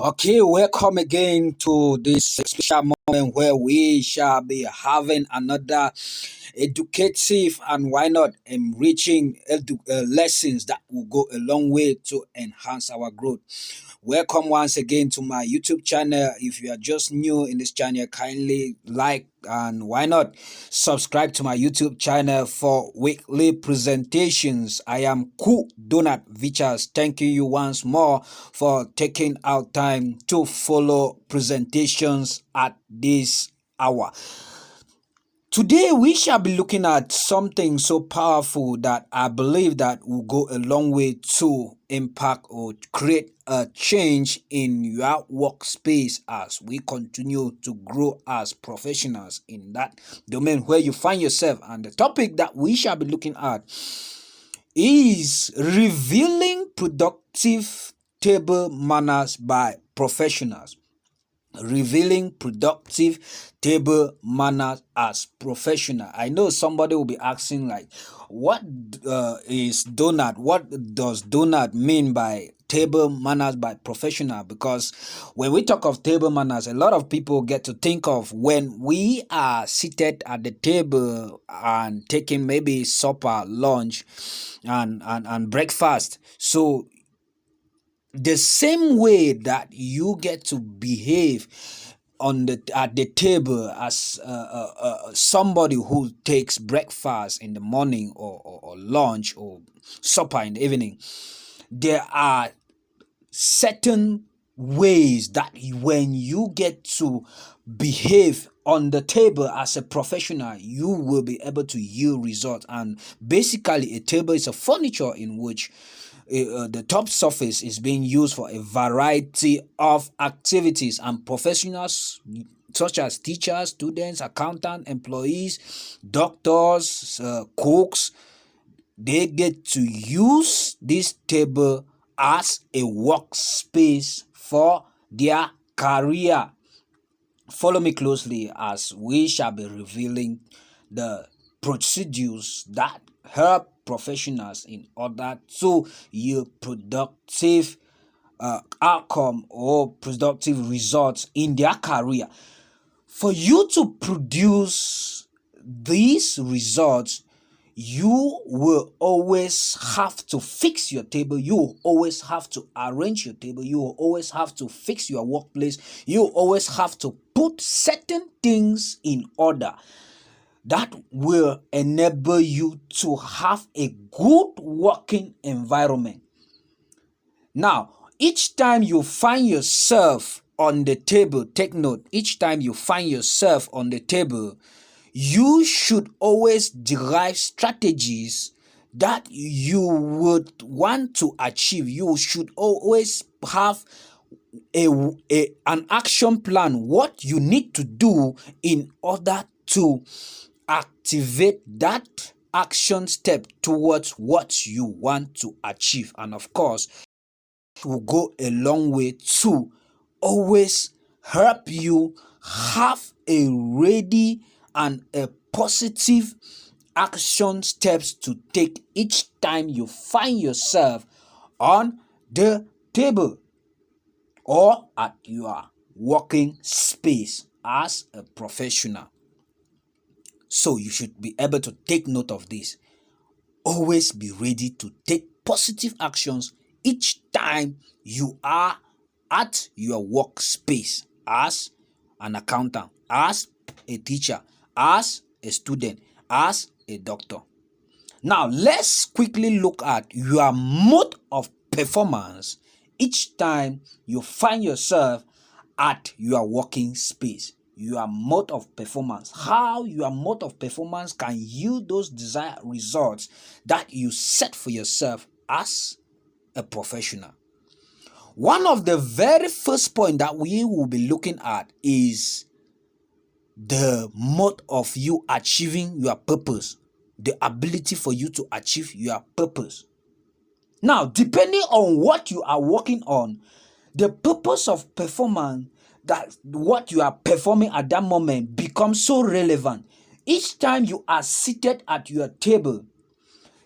Okay, welcome again to this special moment where we shall be having another educative and why not enriching lessons that will go a long way to enhance our growth. Welcome once again to my YouTube channel. If you are just new in this channel, kindly like and why not subscribe to my YouTube channel for weekly presentations. I am Ku Donat Vichas. Thanking you once more for taking out time to follow presentations at this hour. Today we shall be looking at something so powerful that I believe that will go a long way to impact or create a change in your workspace as we continue to grow as professionals in that domain where you find yourself. And the topic that we shall be looking at is revealing productive table manners by professionals. Revealing productive table manners as professional. I know somebody will be asking like, what is donut? What does donut mean by table manners by professional? Because when we talk of table manners, a lot of people get to think of when we are seated at the table and taking maybe supper, lunch, and breakfast. So the same way that you get to behave at the table as somebody who takes breakfast in the morning or lunch or supper in the evening, there are certain ways that when you get to behave on the table as a professional, you will be able to yield results. And basically, a table is a furniture in which the top surface is being used for a variety of activities, and professionals such as teachers, students, accountants, employees, doctors, cooks, they get to use this table as a workspace for their career. Follow me closely as we shall be revealing the procedures that help professionals in order to yield productive outcome or productive results in their career. For you to produce these results, you will always have to fix your table. You will always have to arrange your table. You will always have to fix your workplace. You will always have to put certain things in order that will enable you to have a good working environment. Now, each time you find yourself on the table, take note, each time you find yourself on the table, you should always derive strategies that you would want to achieve. You should always have an action plan, what you need to do in order to activate that action step towards what you want to achieve. And of course, it will go a long way to always help you have a ready and a positive action steps to take each time you find yourself on the table or at your working space as a professional. So you should be able to take note of this. Always be ready to take positive actions each time you are at your workspace as an accountant, as a teacher, as a student, as a doctor. Now, let's quickly look at your mode of performance each time you find yourself at your working space. Your mode of performance, how your mode of performance can yield those desired results that you set for yourself as a professional. One of the very first point that we will be looking at is the mode of you achieving your purpose, the ability for you to achieve your purpose. Now, depending on what you are working on, the purpose of performance, that what you are performing at that moment, becomes so relevant. Each time you are seated at your table,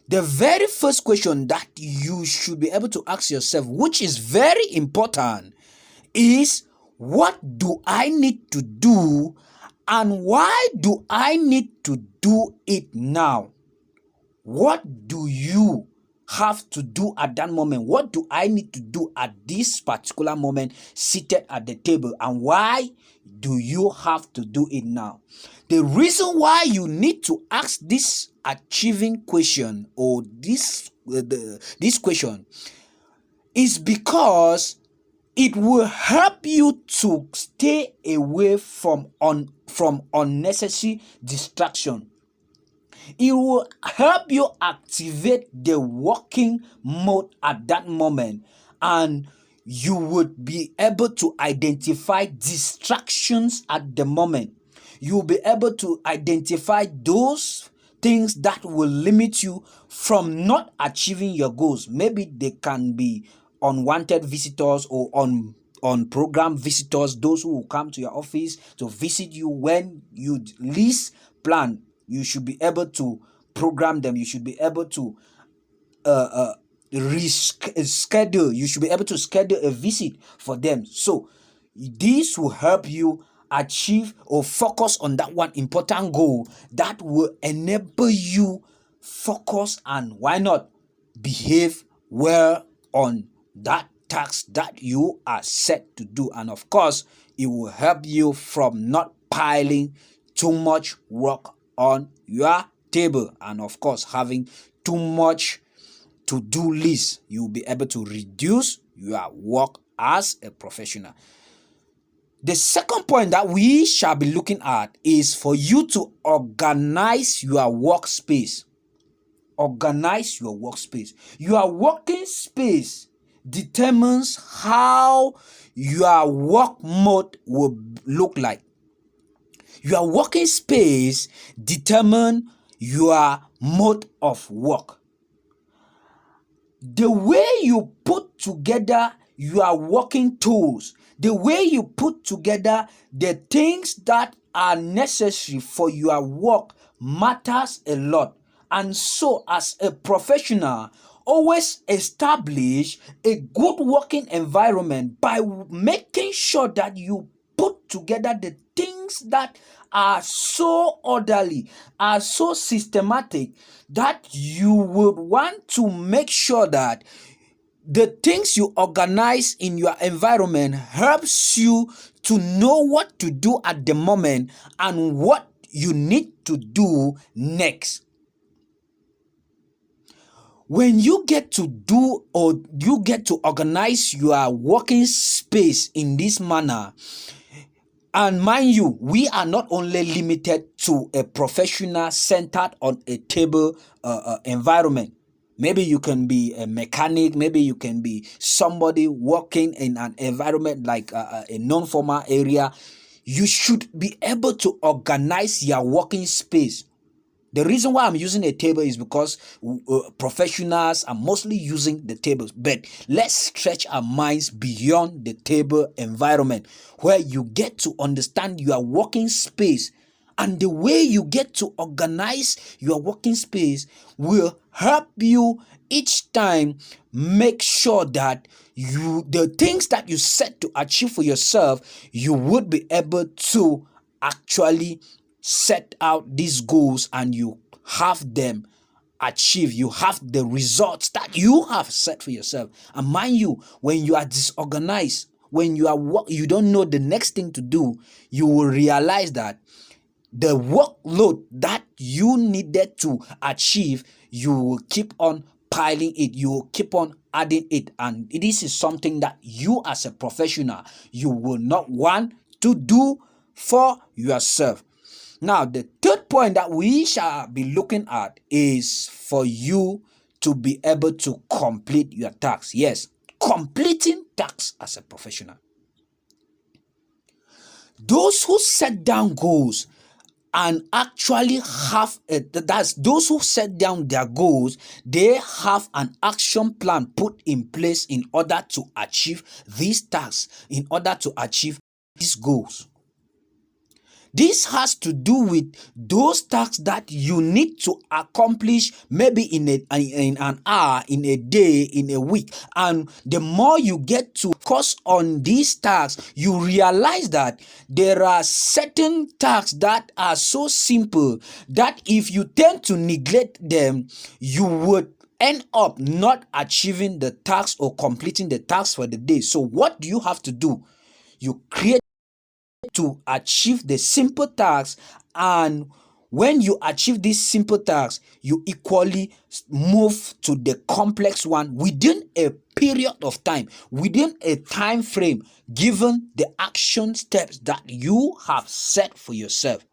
the very first question that you should be able to ask yourself, which is very important, is, what do I need to do and why do I need to do it now? What do you have to do at that moment? What do I need to do at this particular moment seated at the table, and why do you have to do it now? The reason why you need to ask this achieving question, or this question, is because it will help you to stay away from unnecessary distraction. It will help you activate the working mode at that moment, and you would be able to identify distractions at the moment. You'll be able to identify those things that will limit you from not achieving your goals. Maybe they can be unwanted visitors or on-program visitors, those who will come to your office to visit you when you least plan. You should be able to program them. You should be able to reschedule. You should be able to schedule a visit for them. So this will help you achieve or focus on that one important goal that will enable you focus and why not behave well on that task that you are set to do. And of course, it will help you from not piling too much work on your table, and of course having too much to-do list. You'll be able to reduce your work as a professional. The second point that we shall be looking at is for you to organize your workspace. Organize your workspace. Your working space determines how your work mode will look like. Your working space determines your mode of work. The way you put together your working tools, the way you put together the things that are necessary for your work matters a lot. And so, as a professional, always establish a good working environment by making sure that you put together the things that are so orderly, are so systematic, that you would want to make sure that the things you organize in your environment helps you to know what to do at the moment and what you need to do next. When you get to do or you get to organize your working space in this manner, and mind you, we are not only limited to a professional centered on a table environment. Maybe you can be a mechanic, maybe you can be somebody working in an environment like a non-formal area. You should be able to organize your working space. The reason why I'm using a table is because professionals are mostly using the tables. But let's stretch our minds beyond the table environment, where you get to understand your working space. And the way you get to organize your working space will help you each time make sure that the things that you set to achieve for yourself, you would be able to actually set out these goals and you have them achieve. You have the results that you have set for yourself. And mind you, when you are disorganized, when you don't know the next thing to do, you will realize that the workload that you needed to achieve, you will keep on piling it, you will keep on adding it, and this is something that you as a professional, you will not want to do for yourself. Now, the third point that we shall be looking at is for you to be able to complete your tasks. Yes, completing tasks as a professional. Those who set down goals and actually have that's those who set down their goals, they have an action plan put in place in order to achieve these tasks, in order to achieve these goals. This has to do with those tasks that you need to accomplish maybe in an hour, in a day, in a week. And the more you get to focus on these tasks, you realize that there are certain tasks that are so simple that if you tend to neglect them, you would end up not achieving the task or completing the task for the day. So what do you have to do? You create to achieve the simple tasks, and when you achieve these simple tasks, you equally move to the complex one within a period of time, within a time frame, given the action steps that you have set for yourself.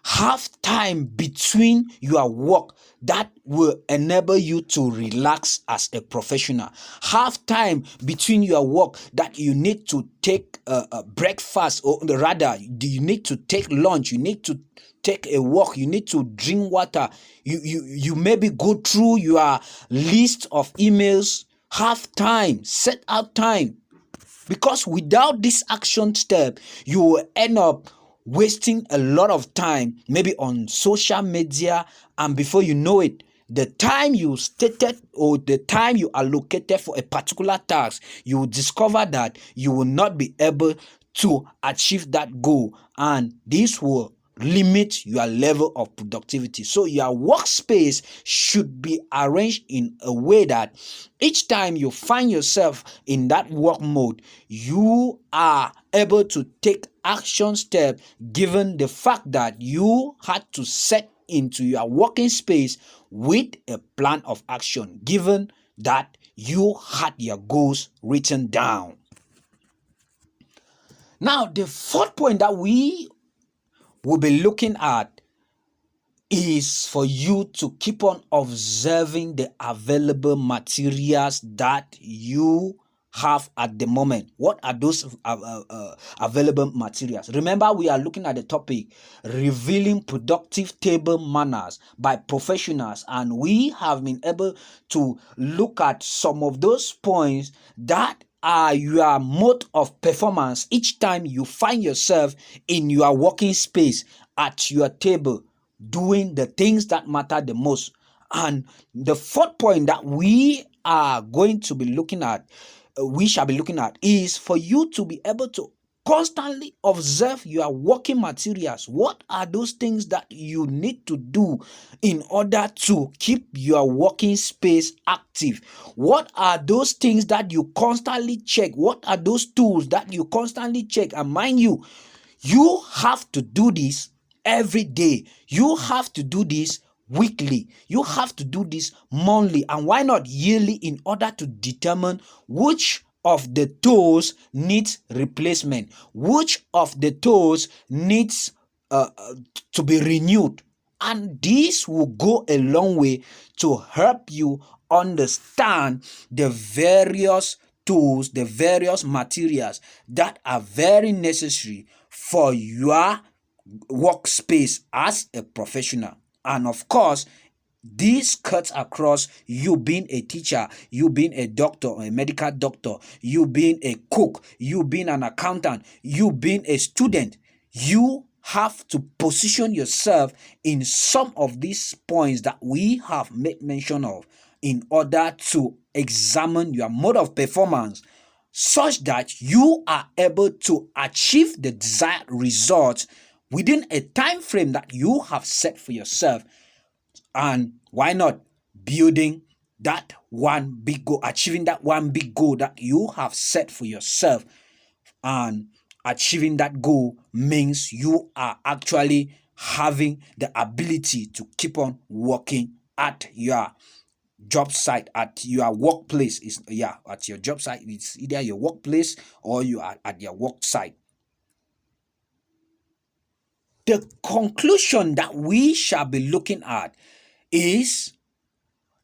Have time between your work that will enable you to relax as a professional. Have time between your work that you need to take breakfast, or rather you need to take lunch, you need to take a walk, you need to drink water, you maybe go through your list of emails. Have time, set out time, because without this action step, you will end up wasting a lot of time, maybe on social media, and before you know it, the time you stated or the time you allocated for a particular task, you will discover that you will not be able to achieve that goal, and this will limit your level of productivity. So your workspace should be arranged in a way that each time you find yourself in that work mode, you are able to take action step, given the fact that you had to set into your working space with a plan of action, given that you had your goals written down. Now, the fourth point that we will be looking at is for you to keep on observing the available materials that you have at the moment. What are those available materials? Remember, we are looking at the topic revealing productive table manners by professionals, and we have been able to look at some of those points that are your mode of performance each time you find yourself in your working space at your table doing the things that matter the most. And the fourth point that we are going to be looking at, we shall be looking at, is for you to be able to constantly observe your working materials. What are those things that you need to do in order to keep your working space active? What are those things that you constantly check? What are those tools that you constantly check? And mind you, you have to do this every day. You have to do this weekly. You have to do this monthly, and why not yearly, in order to determine which of the tools needs replacement, which of the tools needs to be renewed. And this will go a long way to help you understand the various tools, the various materials that are very necessary for your workspace as a professional. And of course, this cuts across you being a teacher, you being a doctor or a medical doctor, you being a cook, you being an accountant, you being a student. You have to position yourself in some of these points that we have made mention of in order to examine your mode of performance, such that you are able to achieve the desired results within a time frame that you have set for yourself. And why not building that one big goal, achieving that one big goal that you have set for yourself? And achieving that goal means you are actually having the ability to keep on working at your job site, at your workplace. At your job site. It's either your workplace or you are at your work site. The conclusion that we shall be looking at is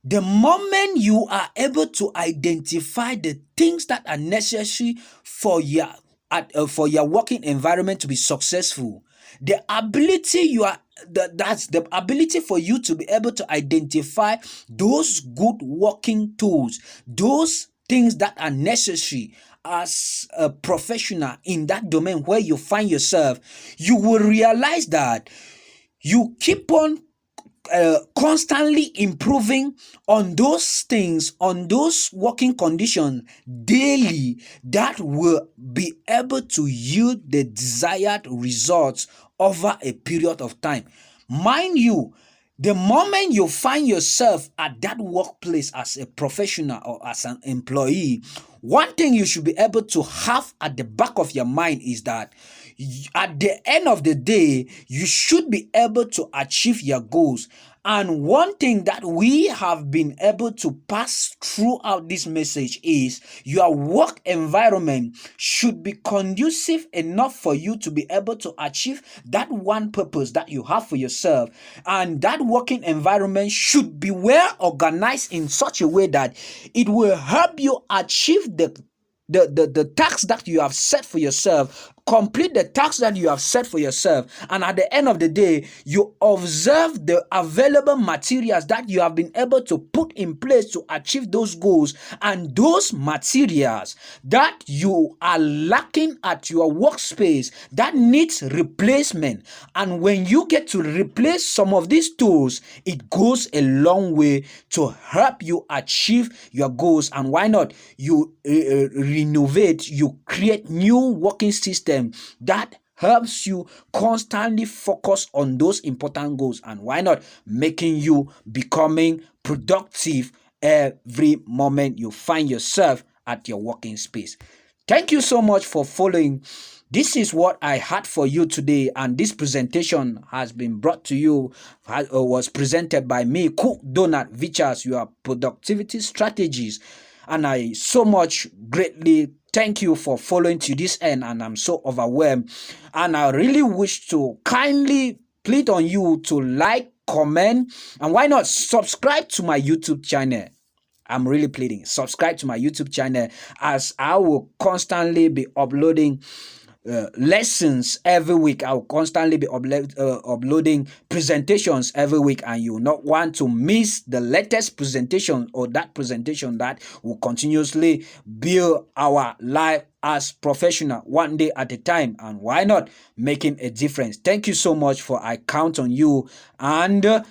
the moment you are able to identify the things that are necessary for your working environment to be successful, the ability that's the ability for you to be able to identify those good working tools, those things that are necessary as a professional in that domain where you find yourself, you will realize that you keep on constantly improving on those things, on those working conditions daily, that will be able to yield the desired results over a period of time. Mind you, the moment you find yourself at that workplace as a professional or as an employee, one thing you should be able to have at the back of your mind is that at the end of the day, you should be able to achieve your goals. And one thing that we have been able to pass throughout this message is your work environment should be conducive enough for you to be able to achieve that one purpose that you have for yourself. And that working environment should be well organized in such a way that it will help you achieve the tasks that you have set for yourself, complete the tasks that you have set for yourself, and at the end of the day, you observe the available materials that you have been able to put in place to achieve those goals, and those materials that you are lacking at your workspace that needs replacement. And when you get to replace some of these tools, it goes a long way to help you achieve your goals. And why not? You renovate, you create new working system that helps you constantly focus on those important goals. And why not? Making you becoming productive every moment you find yourself at your working space. Thank you so much for following. This is what I had for you today, and this presentation has been brought to you, was presented by me, Cook Donald Vichas, your productivity strategist. And I so much greatly thank you for following to this end, and I'm so overwhelmed. And I really wish to kindly plead on you to like, comment, and why not subscribe to my YouTube channel. I'm really pleading, subscribe to my YouTube channel, as I will constantly be uploading lessons every week. I'll constantly be uploading presentations every week, and you will not want to miss the latest presentation or that presentation that will continuously build our life as professional one day at a time. And why not? Making a difference. Thank you so much. For I count on you, and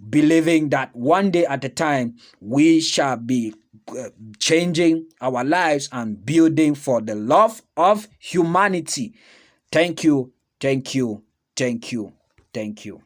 believing that one day at a time we shall be changing our lives and building for the love of humanity. Thank you, thank you, thank you, thank you.